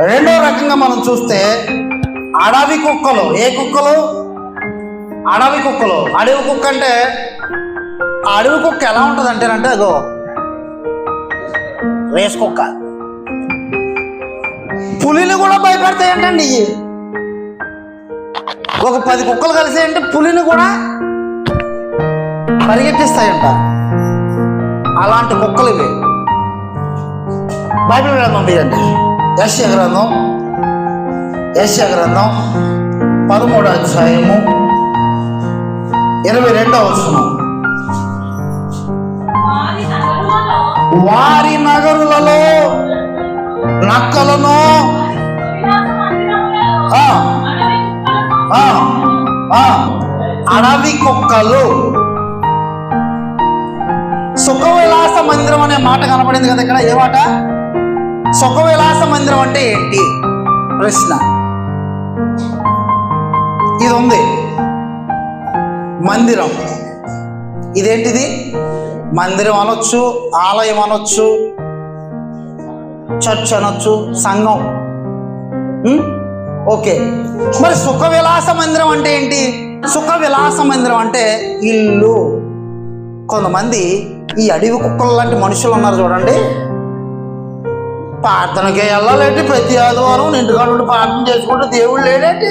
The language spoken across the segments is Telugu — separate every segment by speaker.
Speaker 1: రెండో రకంగా మనం చూస్తే అడవి కుక్కలు. ఏ కుక్కలు? అడవి కుక్కలు. అడవి కుక్క అంటే ఆ అడవి కుక్క ఎలా ఉంటుంది అంటేనంటే అగో రేస్ కుక్క. పులిని కూడా భయపెడతాయంటండి ఇవి. ఒక 10 కుక్కలు కలిసాయంటే పులిని కూడా పరిగెట్టిస్తాయంట. అలాంటి కుక్కలు ఇవి. బైబిల్ గ్రంథం తీయండి. యెషయా గ్రంథం 13వ అధ్యాయము 22వ వచనం. వారి నగరులలో నక్కలను అడవి కుక్కలు. సుఖవిలాస మందిరం అనే మాట కనపడింది కదా ఇక్కడ. ఏ మాట? సుఖవిలాస మందిరం అంటే ఏంటి ప్రశ్న. ఇది ఉంది మందిరం. ఇదేంటిది? మందిరం అనొచ్చు, ఆలయం అనొచ్చు, చర్చ్ అనొచ్చు, సంఘం. ఓకే, మరి సుఖ విలాస మందిరం అంటే ఏంటి? సుఖ విలాస మందిరం అంటే ఇల్లు. కొంతమంది ఈ అడవి కుక్కలు లాంటి మనుషులు ఉన్నారు చూడండి. ప్రార్థనకే వెళ్ళాలేంటి? ప్రతి ఆదివారం ఇంటికాడ నుండి ప్రార్థన చేసుకుంటూ దేవుడు లేడేంటి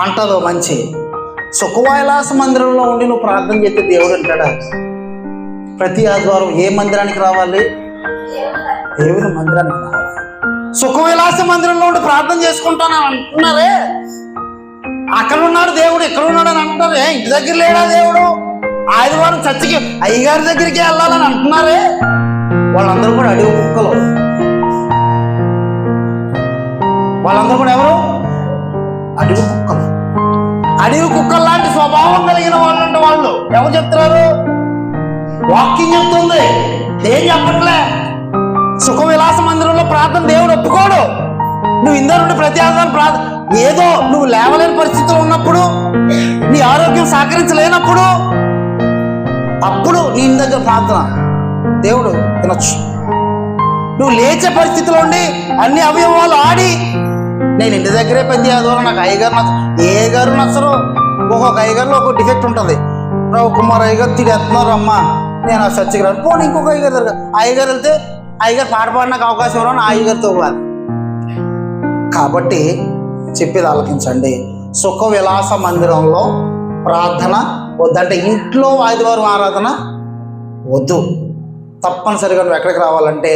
Speaker 1: అంటదో మంచి. సుఖవిలాస మందిరంలో ఉండి నువ్వు ప్రార్థన చేస్తే దేవుడు అంటాడా? ప్రతి ఆదివారం ఏ మందిరానికి రావాలి? దేవుని మందిరానికి రావాలి. సుఖవిలాస మందిరంలో ఉండి ప్రార్థన చేసుకుంటాను అంటున్నారే, అక్కడ ఉన్నాడు దేవుడు, ఇక్కడ ఉన్నాడు అని అంటున్నారు. ఇంటి దగ్గర లేడా దేవుడు? ఆదివారం చర్చికి అయ్యగారి దగ్గరికి వెళ్ళాలని అంటున్నారే, వాళ్ళందరూ కూడా అడవి కుక్కలు. వాళ్ళందరూ కూడా ఎవరు? అడవి కుక్కలు. అడవి కుక్కలు లాంటి స్వభావం కలిగిన వాళ్ళు అంటే వాళ్ళు ఎవరు చెప్తున్నారు? వాక్యం చెప్తుంది, ఏం చెప్పట్లే. సుఖ విలాస మందిరంలో ప్రార్థన దేవుడు ఒప్పుకోడు. నువ్వు ఇందరు నుండి ప్రతి ఆదివారం ప్రార్థన, ఏదో నువ్వు లేవలేని పరిస్థితులు ఉన్నప్పుడు, నీ ఆరోగ్యం సహకరించలేనప్పుడు, అప్పుడు నీ ఇంటి దగ్గర ప్రార్థన దేవుడు వినొచ్చు. నువ్వు లేచే పరిస్థితిలో ఉండి అన్ని అవయవాలు ఆడి, నేను ఇంటి దగ్గరే ప్రతి ఆదివారం, నాకు అయ్యగారు ఏ గారు నచ్చరు. ఒక్కొక్క అయ్యగారులో ఒక్కొక్క డిఫెక్ట్ ఉంటుంది. రావు కుమార్ అయ్యగారు తిడేస్తున్నారు, అమ్మా నేను ఆ చర్చికి రాను, పోనీ ఇంకొక అయ్యగారు దగ్గర. అయ్యగారు వెళ్తే అయ్యగారు పాట పాడడానికి అవకాశం ఇవ్వడం ఆ అయ్యగారితో కాదు. కాబట్టి చెప్పేది ఆలకించండి. సుఖ విలాస మందిరంలో ప్రార్థన వద్దంటే, ఇంట్లో ఆదివారం ఆరాధన వద్దు. తప్పనిసరిగా నువ్వు ఎక్కడికి రావాలంటే